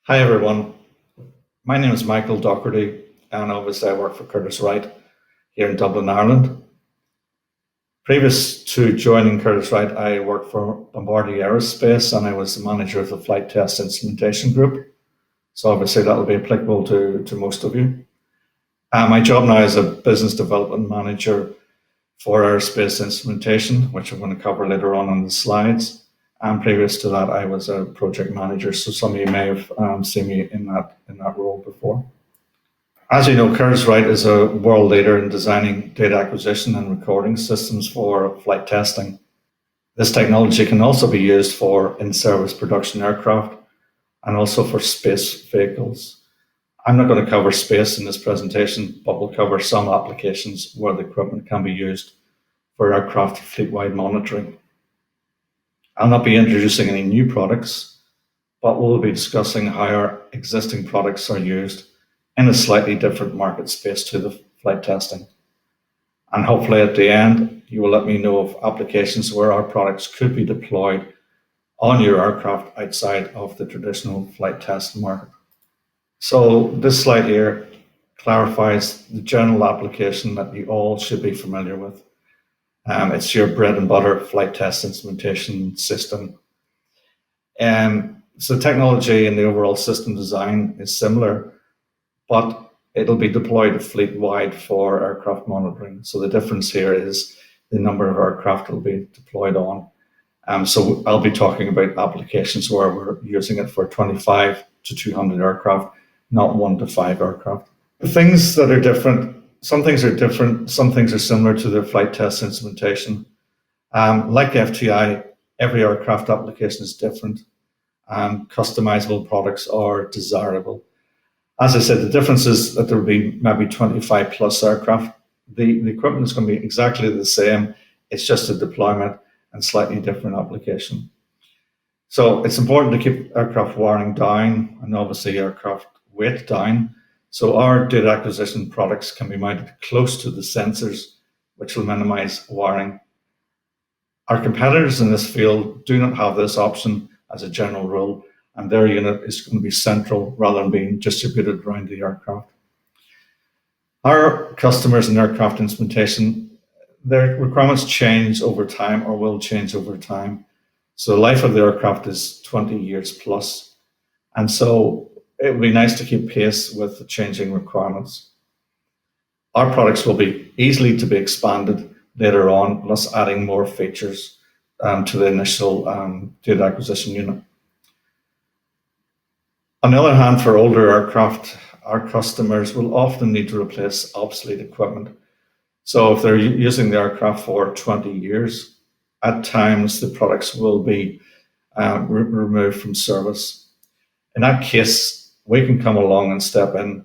Hi everyone, my name is Michael Docherty and obviously I work for Curtiss-Wright here in Dublin, Ireland. Previous to joining Curtiss-Wright, I worked for Bombardier Aerospace and I was the manager of the flight test instrumentation group. So obviously that will be applicable to most of you. My job now is a business development manager for aerospace instrumentation, which I'm going to cover later on the slides. And previous to that, I was a project manager, so some of you may have seen me in that role before. As you know, Curtiss-Wright is a world leader in designing data acquisition and recording systems for flight testing. This technology can also be used for in-service production aircraft and also for space vehicles. I'm not going to cover space in this presentation, but we'll cover some applications where the equipment can be used for aircraft fleet-wide monitoring. I'll not be introducing any new products, but we'll be discussing how our existing products are used in a slightly different market space to the flight testing. And hopefully at the end, you will let me know of applications where our products could be deployed on your aircraft outside of the traditional flight test market. So this slide here clarifies the general application that you all should be familiar with. It's your bread and butter flight test instrumentation system. So technology and the overall system design is similar, but it'll be deployed fleet-wide for aircraft monitoring. So the difference here is the number of aircraft it'll be deployed on. So I'll be talking about applications where we're using it for 25 to 200 aircraft, not 1 to 5 aircraft. The things that are different, some things are different, some things are similar to the flight test instrumentation. Like FTI, every aircraft application is different. Customizable products are desirable. As I said, the difference is that there will be maybe 25 plus aircraft. The equipment is going to be exactly the same. It's just a deployment and slightly different application. So it's important to keep aircraft wiring down and obviously aircraft weight down. So our data acquisition products can be mounted close to the sensors, which will minimize wiring. Our competitors in this field do not have this option as a general rule, and their unit is going to be central rather than being distributed around the aircraft. Our customers in aircraft instrumentation, their requirements change over time or will change over time. So the life of the aircraft is 20 years plus. And so it would be nice to keep pace with the changing requirements. Our products will be easily to be expanded later on, plus adding more features to the initial data acquisition unit. On the other hand, for older aircraft, our customers will often need to replace obsolete equipment. So if they're using the aircraft for 20 years, at times the products will be removed from service. In that case, we can come along and step in,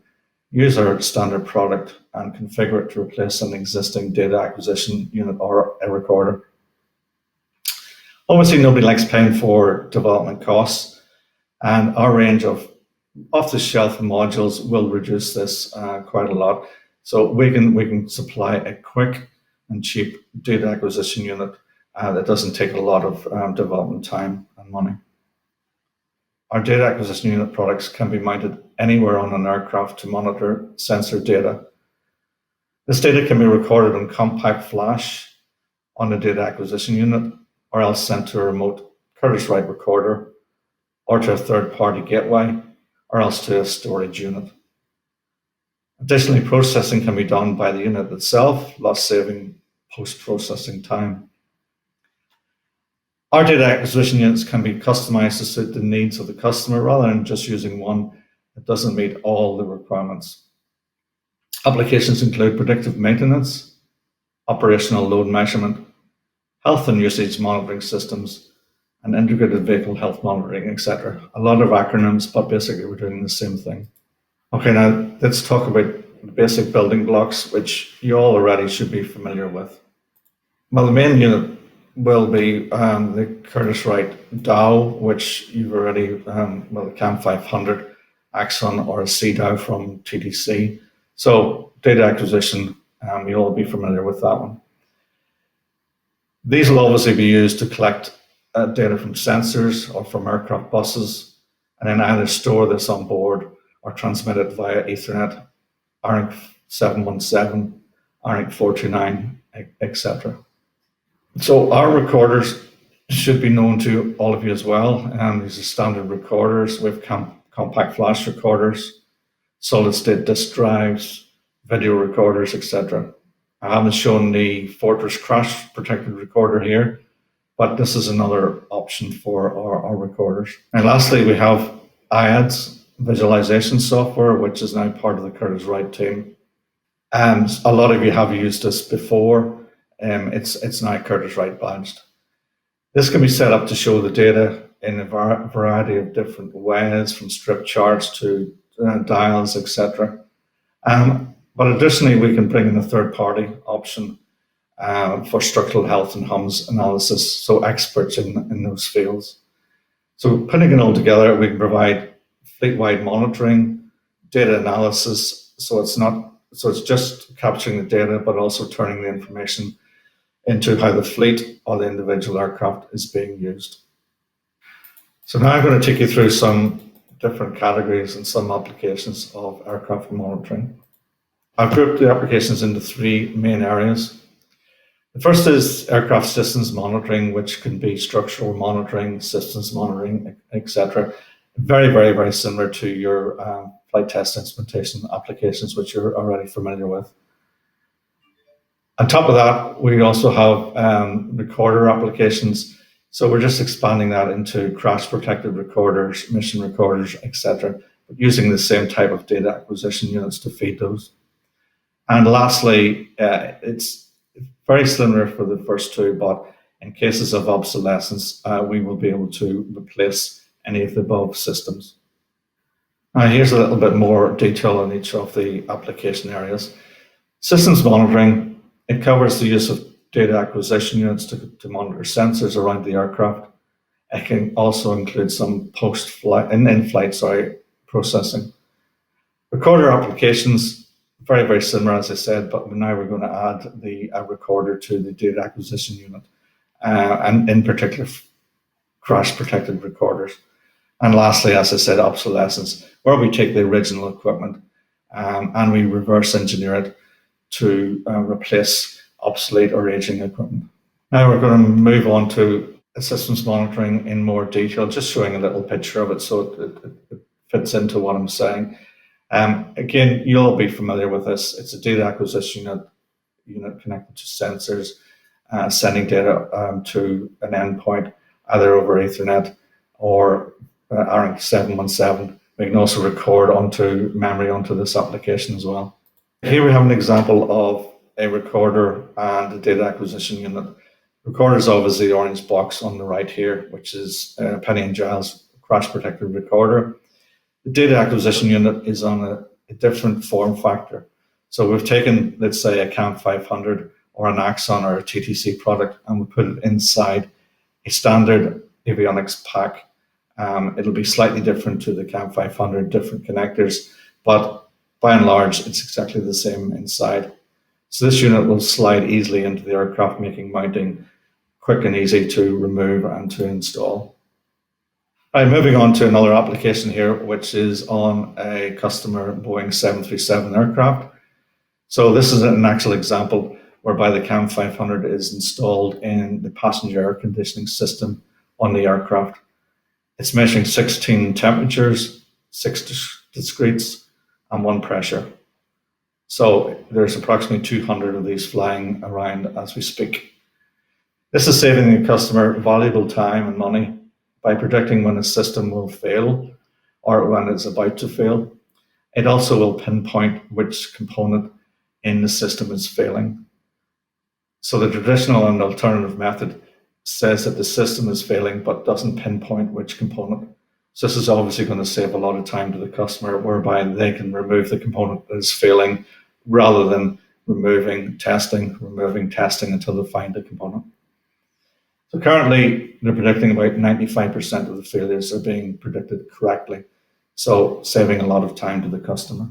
use our standard product and configure it to replace an existing data acquisition unit or a recorder. Obviously, nobody likes paying for development costs, and our range of off-the-shelf modules will reduce this quite a lot. So we can supply a quick and cheap data acquisition unit that doesn't take a lot of development time and money. Our data acquisition unit products can be mounted anywhere on an aircraft to monitor sensor data. This data can be recorded on compact flash on the data acquisition unit, or else sent to a remote Curtiss-Wright recorder, or to a third-party gateway, or else to a storage unit. Additionally, processing can be done by the unit itself, thus saving post-processing time. Our data acquisition units can be customized to suit the needs of the customer rather than just using one that doesn't meet all the requirements. Applications include predictive maintenance, operational load measurement, health and usage monitoring systems, and integrated vehicle health monitoring, etc. A lot of acronyms, but basically we're doing the same thing. Okay, now let's talk about the basic building blocks, which you all already should be familiar with. Well, the main unit will be the Curtiss-Wright DAO, which you've already, the CAM 500, Axon, or a CDAO from TDC. So data acquisition, you'll all be familiar with that one. These will obviously be used to collect data from sensors or from aircraft buses, and then either store this on board or transmit it via Ethernet, ARINC 717, ARINC 429, etc. So our recorders should be known to all of you as well. These are standard recorders with compact flash recorders, solid state disk drives, video recorders, etc. I haven't shown the Fortress crash protected recorder here, but this is another option for our recorders. And lastly, we have IADS visualization software, which is now part of the Curtiss-Wright team. And a lot of you have used this before. It's now Curtiss-Wright badged. This can be set up to show the data in a variety of different ways, from strip charts to dials, etc. But additionally, we can bring in a third-party option for structural health and HUMS analysis, so experts in those fields. So putting it all together, we can provide fleet-wide monitoring, data analysis, so it's just capturing the data, but also turning the information into how the fleet or the individual aircraft is being used. So now I'm going to take you through some different categories and some applications of aircraft monitoring. I've grouped the applications into three main areas. The first is aircraft systems monitoring, which can be structural monitoring, systems monitoring, etc. Very, very, very similar to your flight test instrumentation applications, which you're already familiar with. On top of that, we also have recorder applications. So we're just expanding that into crash protected recorders, mission recorders, etc., but using the same type of data acquisition units to feed those. And lastly, it's very similar for the first two, but in cases of obsolescence, we will be able to replace any of the above systems. Now, here's a little bit more detail on each of the application areas. Systems monitoring, it covers the use of data acquisition units to monitor sensors around the aircraft. It can also include some post-flight, in-flight, processing. Recorder applications, very, very similar, as I said, but now we're going to add the recorder to the data acquisition unit, and in particular, crash-protected recorders. And lastly, as I said, obsolescence, where we take the original equipment and we reverse engineer it to replace obsolete or aging equipment. Now we're going to move on to systems monitoring in more detail, just showing a little picture of it so it fits into what I'm saying. Again, you'll all be familiar with this. It's a data acquisition unit connected to sensors, sending data to an endpoint, either over Ethernet or ARINC 717. We can also record onto memory onto this application as well. Here we have an example of a recorder and a data acquisition unit. Recorder is obviously the orange box on the right here, which is Penny and Giles crash protected recorder. The data acquisition unit is on a different form factor. So we've taken, let's say, a CAM 500 or an Axon or a TTC product, and we put it inside a standard avionics pack. It'll be slightly different to the CAM 500, different connectors, but by and large, it's exactly the same inside. So this unit will slide easily into the aircraft, making mounting quick and easy to remove and to install. Right, moving on to another application here, which is on a customer Boeing 737 aircraft. So this is an actual example whereby the CAM 500 is installed in the passenger air conditioning system on the aircraft. It's measuring 16 temperatures, 6 discretes, and 1 pressure. So there's approximately 200 of these flying around as we speak. This is saving the customer valuable time and money by predicting when a system will fail or when it's about to fail. It also will pinpoint which component in the system is failing. So the traditional and alternative method says that the system is failing but doesn't pinpoint which component. So this is obviously going to save a lot of time to the customer, whereby they can remove the component that is failing rather than removing testing until they find the component. So currently, they're predicting about 95% of the failures are being predicted correctly, so saving a lot of time to the customer.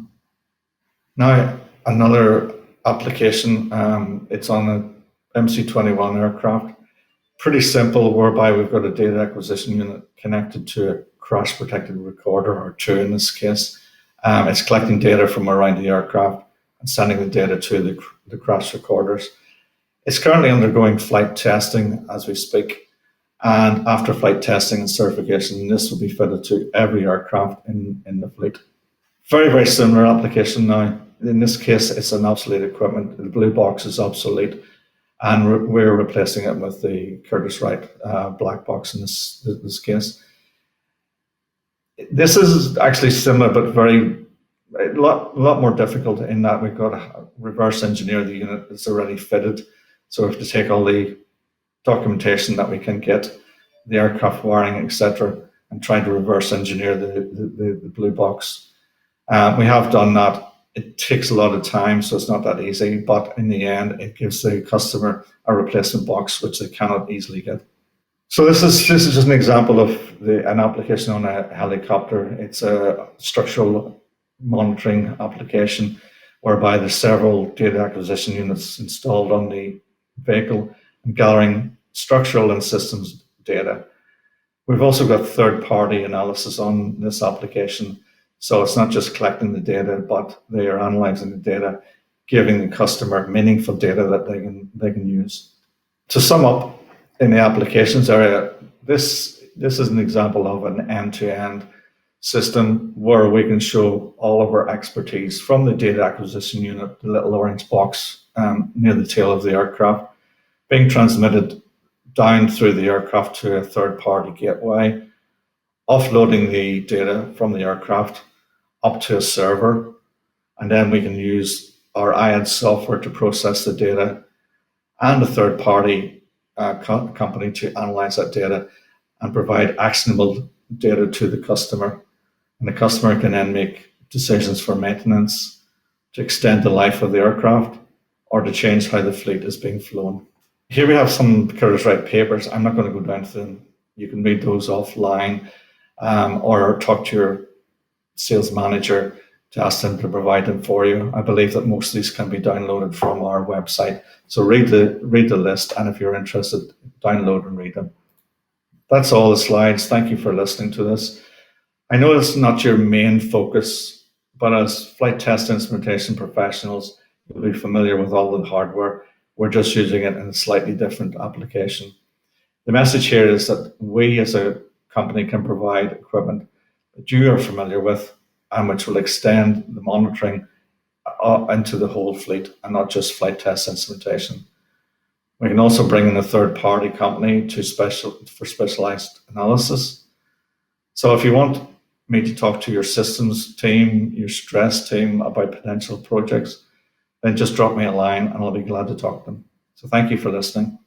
Now, another application, it's on an MC-21 aircraft. Pretty simple, whereby we've got a data acquisition unit connected to a crash protected recorder, or two in this case. It's collecting data from around the aircraft and sending the data to the crash recorders. It's currently undergoing flight testing as we speak, and after flight testing and certification, this will be fitted to every aircraft in the fleet. Very, very similar application now. In this case, it's an obsolete equipment. The blue box is obsolete, and we're replacing it with the Curtiss-Wright black box in this case. This is actually similar, but a lot more difficult in that we've got to reverse engineer the unit that's already fitted. So we have to take all the documentation that we can get, the aircraft wiring, etc., and try to reverse engineer the blue box. We have done that. It takes a lot of time, so it's not that easy, but in the end, it gives the customer a replacement box, which they cannot easily get. So this is just an example of an application on a helicopter. It's a structural monitoring application whereby there's several data acquisition units installed on the vehicle and gathering structural and systems data. We've also got third-party analysis on this application. So it's not just collecting the data, but they are analyzing the data, giving the customer meaningful data that they can use. To sum up, in the applications area, this is an example of an end-to-end system where we can show all of our expertise from the data acquisition unit, the little orange box near the tail of the aircraft, being transmitted down through the aircraft to a third-party gateway, offloading the data from the aircraft up to a server, and then we can use our IAD software to process the data, and a third-party company to analyze that data and provide actionable data to the customer. And the customer can then make decisions for maintenance, to extend the life of the aircraft, or to change how the fleet is being flown. Here we have some Curtiss-Wright papers. I'm not going to go down to them. You can read those offline, or talk to your sales manager to ask them to provide them for you. I believe that most of these can be downloaded from our website. So read the list, and if you're interested, download and read them. That's all the slides. Thank you for listening to this. I know it's not your main focus, but as flight test instrumentation professionals, you'll be familiar with all the hardware. We're just using it in a slightly different application. The message here is that we as a company can provide equipment that you are familiar with and which will extend the monitoring into the whole fleet and not just flight test instrumentation. We can also bring in a third-party company for specialized analysis. So if you want me to talk to your systems team, your stress team about potential projects, then just drop me a line and I'll be glad to talk to them. So thank you for listening.